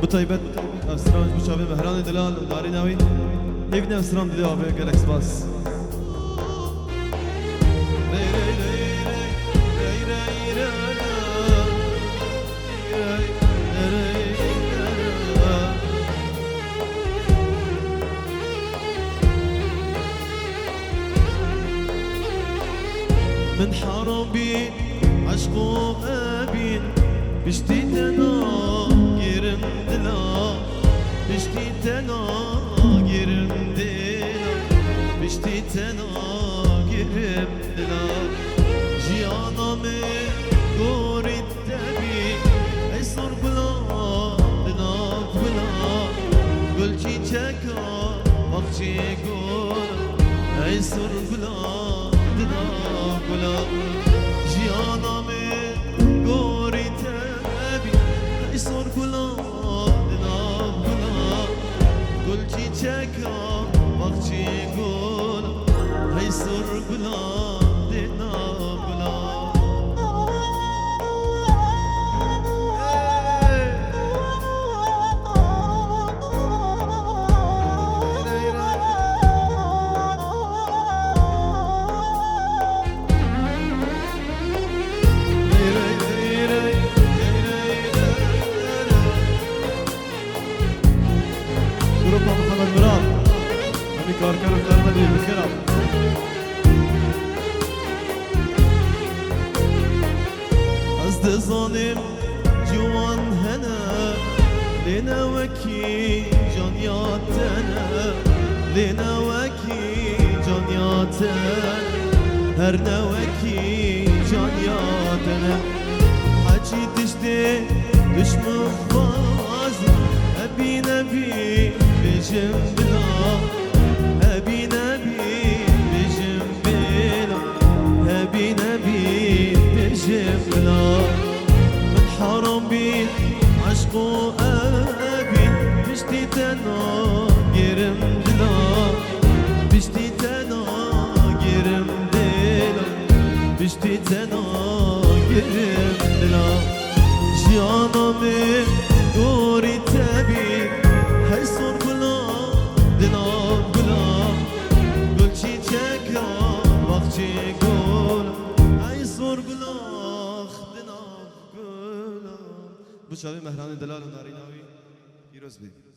بطيبت أفسران بشابه مهران دلال وداري ناوي هيفنا أفسران دلال أبي جالكس باس من حربي عشقو أبين بشتيتنا girim dila bişti tena girim dila bişti tena girim dila jiyaname gorit tabi ey sor bula dina bula gül çiçeka bakçı gül ey sor bula dina bula jiyaname gorit sor gula dina gula gul çiçeka bakçı gul hey sor gula dina gula كاركر القرمدي بالخير أزد ظالم جوان هنا لنا وكي جانياتنا لنا وكي جانياتنا هرنا وكي جانياتنا حكي تشتي دشمن باز أبي نبي بجم بلا هبي نبي بجم بلا هبي نبي بجم بلا من حرمي عشقو أبي بشتي تنا جرم دلا بشتي تنا جرم دلا بشتي تنا جرم دلا جانامي دوري تبي هاي صور بلا دلا bu şavi Mehran Delal Nari Navi Heroes Bey.